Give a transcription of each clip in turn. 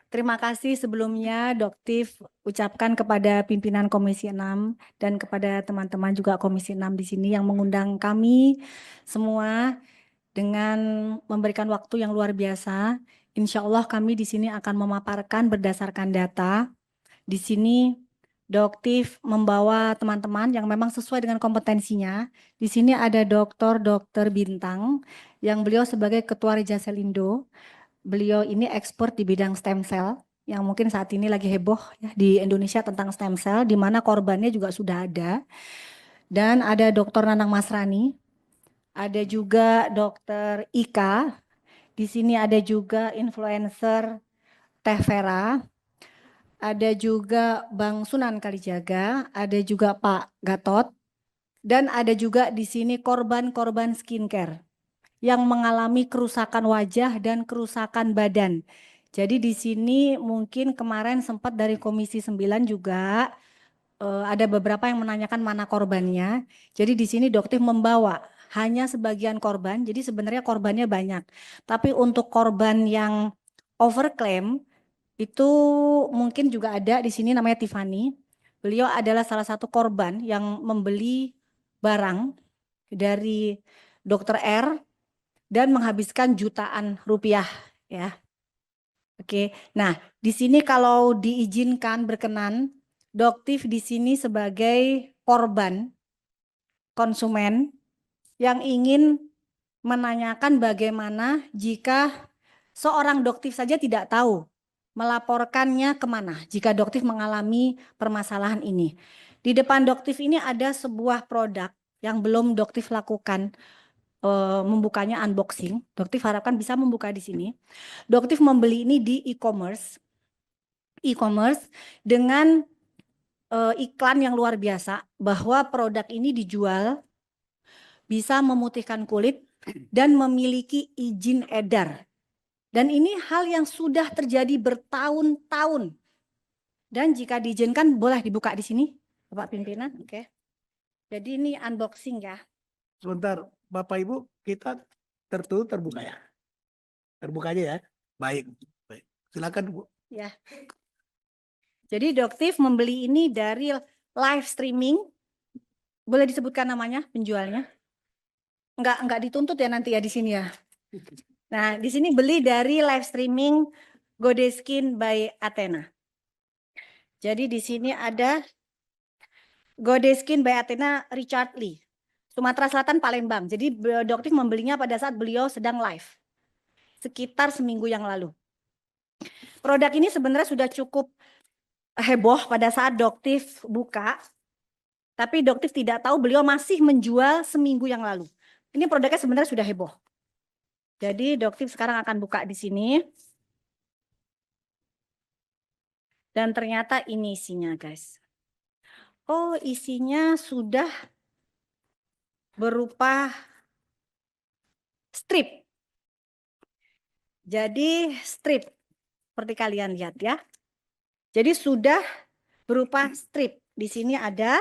Terima kasih sebelumnya Doktif ucapkan kepada pimpinan Komisi 6 dan kepada teman-teman juga Komisi 6 di sini yang mengundang kami semua dengan memberikan waktu yang luar biasa. Insya Allah kami di sini akan memaparkan berdasarkan data. Di sini Doktif membawa teman-teman yang memang sesuai dengan kompetensinya. Di sini ada Dr. Bintang yang beliau sebagai Ketua Reja Selindo. Beliau ini expert di bidang stem cell yang mungkin saat ini lagi heboh ya di Indonesia tentang stem cell, di mana korbannya juga sudah ada. Dan ada Dr. Nanang Masrani, ada juga Dr. Ika, di sini ada juga influencer Teh Vera, ada juga Bang Sunan Kalijaga, ada juga Pak Gatot, dan ada juga di sini korban-korban skincare yang mengalami kerusakan wajah dan kerusakan badan. Jadi di sini mungkin kemarin sempat dari Komisi 9 juga ada beberapa yang menanyakan mana korbannya. Jadi di sini Doktif membawa hanya sebagian korban, jadi sebenarnya korbannya banyak. Tapi untuk korban yang overclaim itu mungkin juga ada di sini namanya Tiffany. Beliau adalah salah satu korban yang membeli barang dari Dokter R dan menghabiskan jutaan rupiah ya. Oke. Nah, di sini kalau diizinkan berkenan, Doktif di sini sebagai korban konsumen yang ingin menanyakan bagaimana jika seorang Doktif saja tidak tahu melaporkannya kemana jika Doktif mengalami permasalahan ini. Di depan Doktif ini ada sebuah produk yang belum Doktif lakukan membukanya unboxing. Doktif harapkan bisa membuka di sini. Doktif membeli ini di e-commerce dengan iklan yang luar biasa bahwa produk ini dijual bisa memutihkan kulit dan memiliki izin edar. Dan ini hal yang sudah terjadi bertahun-tahun. Dan jika diizinkan boleh dibuka di sini, Bapak Pimpinan. Oke. Jadi ini unboxing ya. Sebentar, Bapak Ibu, kita tertutup terbuka ya. Terbuka aja ya. Baik. Baik. Silakan Bu. Ya. Jadi Doktif membeli ini dari live streaming. Boleh disebutkan namanya penjualnya? Enggak dituntut ya nanti ya di sini ya. Nah, di sini beli dari live streaming Godeskin by Athena. Jadi di sini ada Godeskin by Athena Richard Lee. Sumatera Selatan, Palembang. Jadi Doktif membelinya pada saat beliau sedang live. Sekitar seminggu yang lalu. Produk ini sebenarnya sudah cukup heboh pada saat Doktif buka. Tapi Doktif tidak tahu beliau masih menjual seminggu yang lalu. Ini produknya sebenarnya sudah heboh. Jadi Doktif sekarang akan buka di sini. Dan ternyata ini isinya guys. Oh, isinya sudah berupa strip. Jadi strip seperti kalian lihat ya. Jadi sudah berupa strip. Di sini ada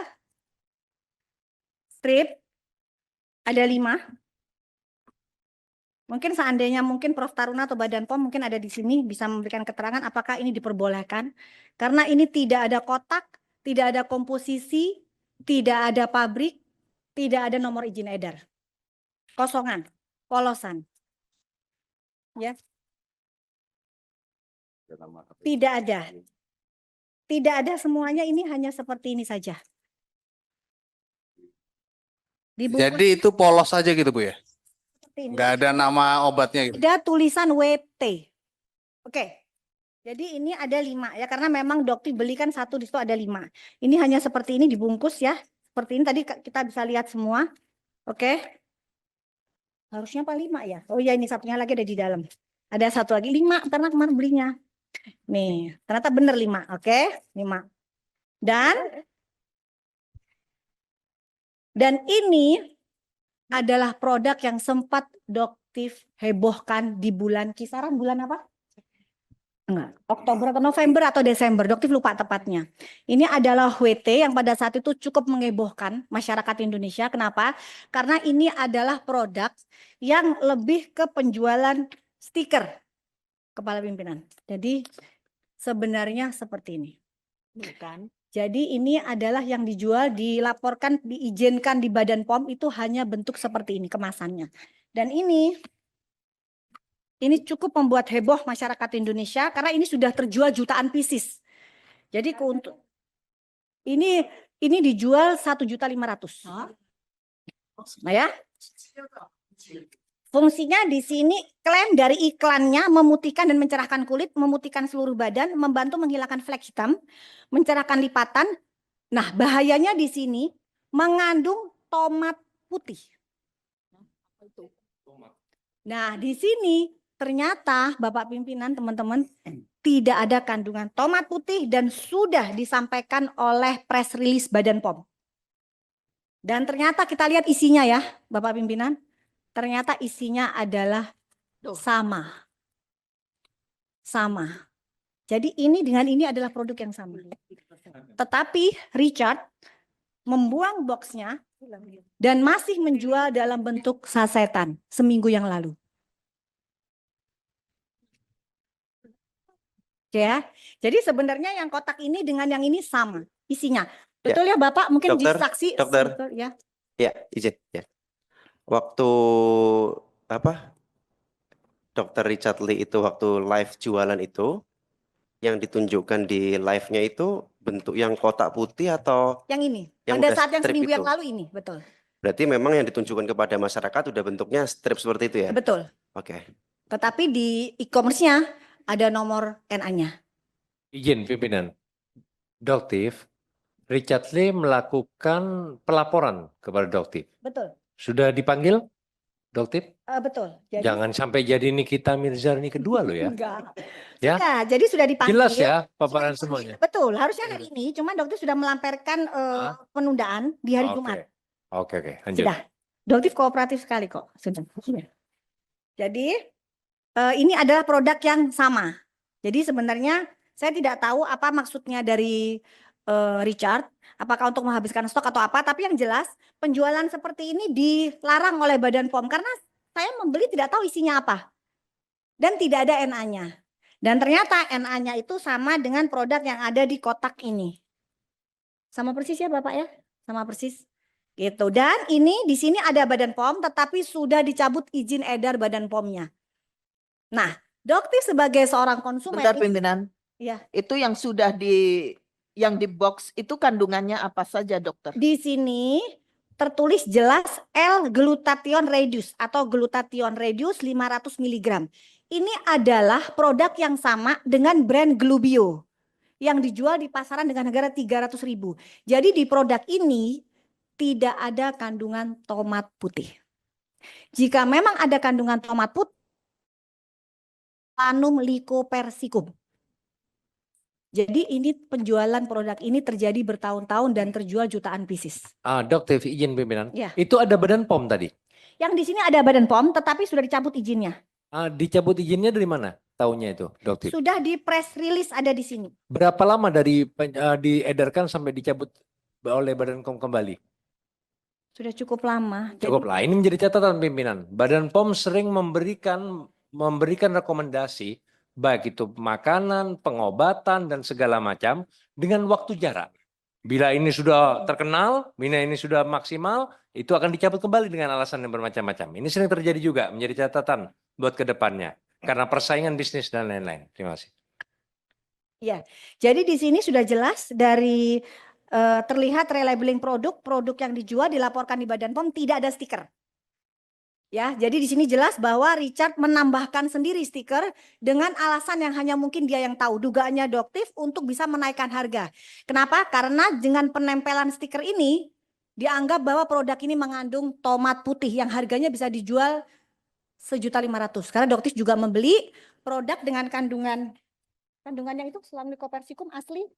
strip, ada 5. Mungkin seandainya mungkin Prof. Taruna atau Badan POM mungkin ada di sini bisa memberikan keterangan apakah ini diperbolehkan. Karena ini tidak ada kotak, tidak ada komposisi, tidak ada pabrik, tidak ada nomor izin edar. Kosongan, polosan. Ya. Tidak ada. Tidak ada semuanya, ini hanya seperti ini saja. Jadi itu polos saja gitu Bu ya? Ini. Nggak ada nama obatnya gitu? Ada tulisan WT. Oke. Jadi ini ada 5 ya, karena memang Doktif belikan satu di situ ada 5. Ini hanya seperti ini dibungkus ya. Seperti ini tadi kita bisa lihat semua. Oke. Harusnya apa 5 ya? Oh ya, ini satunya lagi ada di dalam. Ada satu lagi 5 karena kemarin belinya. Nih, ternyata benar 5. Oke, 5. Dan ini adalah produk yang sempat Doktif hebohkan di kisaran bulan apa? Enggak, Oktober atau November atau Desember, Doktif lupa tepatnya. Ini adalah WT yang pada saat itu cukup mengebohkan masyarakat Indonesia. Kenapa? Karena ini adalah produk yang lebih ke penjualan stiker kepala pimpinan. Jadi sebenarnya seperti ini. Bukan. Jadi ini adalah yang dijual, dilaporkan, diizinkan di Badan POM itu hanya bentuk seperti ini kemasannya. Dan ini cukup membuat heboh masyarakat Indonesia karena ini sudah terjual jutaan pieces. Jadi ini dijual 1.500.000. Nah ya. Fungsinya di sini klaim dari iklannya memutihkan dan mencerahkan kulit, memutihkan seluruh badan, membantu menghilangkan flek hitam, mencerahkan lipatan. Nah, bahayanya di sini mengandung tomat putih. Nah, di sini ternyata Bapak pimpinan, teman-teman, tidak ada kandungan tomat putih dan sudah disampaikan oleh press release Badan POM. Dan ternyata kita lihat isinya ya, Bapak pimpinan. Ternyata isinya adalah sama. Jadi ini dengan ini adalah produk yang sama. Tetapi Richard membuang boxnya dan masih menjual dalam bentuk sasetan seminggu yang lalu. Oke ya. Jadi sebenarnya yang kotak ini dengan yang ini sama isinya. Betul ya Bapak? Mungkin disaksi. Dokter. Betul, ya. Ya, izin ya. Waktu Dokter Richard Lee itu waktu live jualan itu yang ditunjukkan di live-nya itu bentuk yang kotak putih atau Yang ini. yang Pada udah saat yang strip seminggu yang itu? lalu ini, betul. Berarti memang yang ditunjukkan kepada masyarakat udah bentuknya strip seperti itu ya? Betul. Oke. Tetapi di e-commerce-nya ada nomor NA-nya. Izin pimpinan. Doktif, Richard Lee melakukan pelaporan kepada Doktif. Betul. Sudah dipanggil, Doktif? Betul. Jadi, Jangan sampai jadi Nikita Mirzani kedua loh ya. enggak. Ya. Sudah, jadi sudah dipanggil. Jelas ya paparan semuanya. Betul, harusnya hari ini. Cuma dokter sudah melamparkan penundaan di hari Jumat. Oke, lanjut. Sudah. Dokter kooperatif sekali kok. Sudah. Jadi ini adalah produk yang sama. Jadi sebenarnya saya tidak tahu apa maksudnya dari Richard. Apakah untuk menghabiskan stok atau apa. Tapi yang jelas penjualan seperti ini dilarang oleh Badan POM. Karena saya membeli tidak tahu isinya apa. Dan tidak ada NA-nya. Dan ternyata NA-nya itu sama dengan produk yang ada di kotak ini. Sama persis ya Bapak ya? Sama persis. Gitu. Dan ini di sini ada Badan POM tetapi sudah dicabut izin edar Badan POM-nya. Nah, Dokter sebagai seorang konsumen. Bentar pimpinan. Ya. Itu yang sudah yang di box itu kandungannya apa saja dokter? Di sini tertulis jelas L-glutathione reduce atau glutathione reduce 500 mg. Ini adalah produk yang sama dengan brand Glubio yang dijual di pasaran dengan harga 300.000. Jadi di produk ini tidak ada kandungan tomat putih. Jika memang ada kandungan tomat putih, Solanum lycopersicum. Jadi ini penjualan produk ini terjadi bertahun-tahun dan terjual jutaan pieces. Dokter izin pimpinan. Ya. Itu ada Badan POM tadi. Yang di sini ada Badan POM tetapi sudah dicabut izinnya. Dicabut izinnya dari mana? Tahunnya itu, Dokter. Sudah di press release ada di sini. Berapa lama dari diedarkan sampai dicabut oleh Badan POM kembali? Sudah cukup lama. Cukup lah. Ini menjadi catatan pimpinan. Badan POM sering memberikan rekomendasi baik itu makanan, pengobatan dan segala macam dengan waktu jarak. Bila ini sudah terkenal, bila ini sudah maksimal, itu akan dicabut kembali dengan alasan yang bermacam-macam. Ini sering terjadi juga menjadi catatan buat ke depannya karena persaingan bisnis dan lain-lain. Terima kasih. Ya, jadi di sini sudah jelas dari terlihat relabeling produk yang dijual dilaporkan di Badan POM tidak ada stiker. Ya, jadi di sini jelas bahwa Richard menambahkan sendiri stiker dengan alasan yang hanya mungkin dia yang tahu. Dugaannya Doktif untuk bisa menaikkan harga. Kenapa? Karena dengan penempelan stiker ini dianggap bahwa produk ini mengandung tomat putih yang harganya bisa dijual 1.500.000. Karena Doktif juga membeli produk dengan kandungannya itu Solanum lycopersicum asli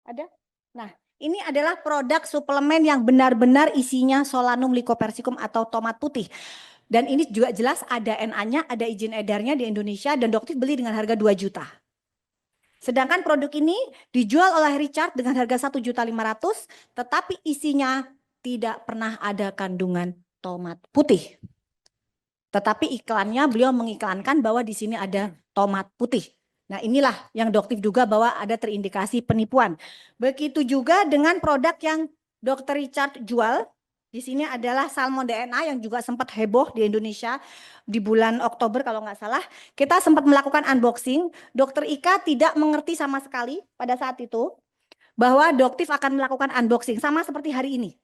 ada. Nah, ini adalah produk suplemen yang benar-benar isinya Solanum lycopersicum atau tomat putih. Dan ini juga jelas ada NA-nya, ada izin edarnya di Indonesia dan Dokter beli dengan harga 2 juta. Sedangkan produk ini dijual oleh Richard dengan harga 1.500.000 tetapi isinya tidak pernah ada kandungan tomat putih. Tetapi iklannya beliau mengiklankan bahwa di sini ada tomat putih. Nah, inilah yang Doktif duga bahwa ada terindikasi penipuan. Begitu juga dengan produk yang Dr. Richard jual. Di sini adalah salmon DNA yang juga sempat heboh di Indonesia di bulan Oktober kalau nggak salah. Kita sempat melakukan unboxing. Dr. Ika tidak mengerti sama sekali pada saat itu bahwa Doktif akan melakukan unboxing sama seperti hari ini.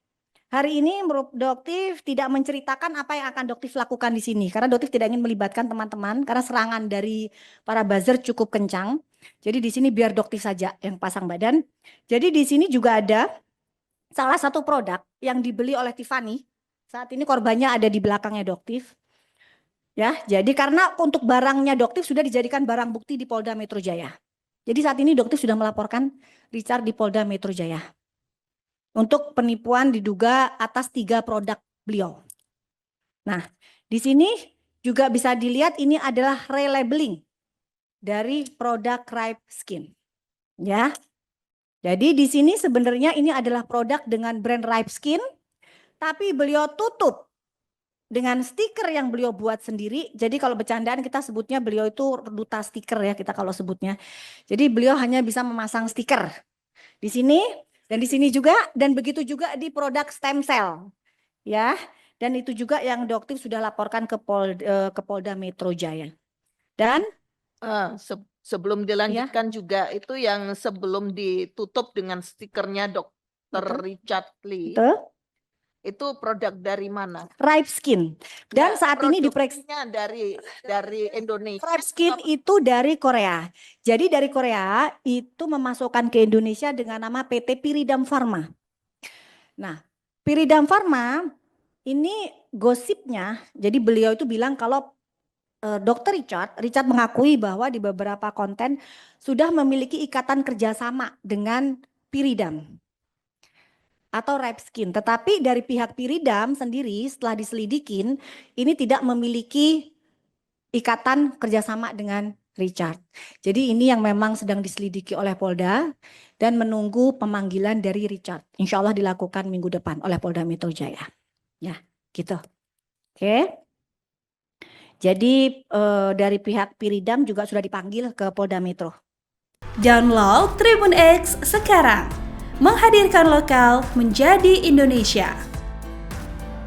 Hari ini Doktif tidak menceritakan apa yang akan Doktif lakukan di sini karena Doktif tidak ingin melibatkan teman-teman karena serangan dari para buzzer cukup kencang. Jadi di sini biar Doktif saja yang pasang badan. Jadi di sini juga ada salah satu produk yang dibeli oleh Tiffany. Saat ini korbannya ada di belakangnya Doktif. Ya, jadi karena untuk barangnya Doktif sudah dijadikan barang bukti di Polda Metro Jaya. Jadi saat ini Doktif sudah melaporkan Richard di Polda Metro Jaya. Untuk penipuan diduga atas 3 produk beliau. Nah, di sini juga bisa dilihat ini adalah relabeling dari produk Ripe Skin. Ya. Jadi di sini sebenarnya ini adalah produk dengan brand Ripe Skin, tapi beliau tutup dengan stiker yang beliau buat sendiri. Jadi kalau bercandaan kita sebutnya beliau itu duta stiker ya kita kalau sebutnya. Jadi beliau hanya bisa memasang stiker di sini. Dan di sini juga, dan begitu juga di produk stem cell, ya. Dan itu juga yang Doktif sudah laporkan ke Polda Metro Jaya. Dan sebelum dilanjutkan juga itu yang sebelum ditutup dengan stikernya Dr. Richard Lee. Itu produk dari mana? Ripe Skin. Dan Ya, saat ini produksinya dari Indonesia. Ripe Skin itu dari Korea. Jadi dari Korea itu memasukkan ke Indonesia dengan nama PT Piridam Pharma. Nah, Piridam Pharma ini gosipnya, jadi beliau itu bilang kalau Dr. Richard mengakui bahwa di beberapa konten sudah memiliki ikatan kerjasama dengan Piridam atau Ripe Skin. Tetapi dari pihak Piridam sendiri setelah diselidikin ini tidak memiliki ikatan kerjasama dengan Richard. Jadi ini yang memang sedang diselidiki oleh Polda dan menunggu pemanggilan dari Richard. Insya Allah dilakukan minggu depan oleh Polda Metro Jaya. Ya gitu. Oke. Jadi dari pihak Piridam juga sudah dipanggil ke Polda Metro. Download Tribun X sekarang. Menghadirkan lokal menjadi Indonesia.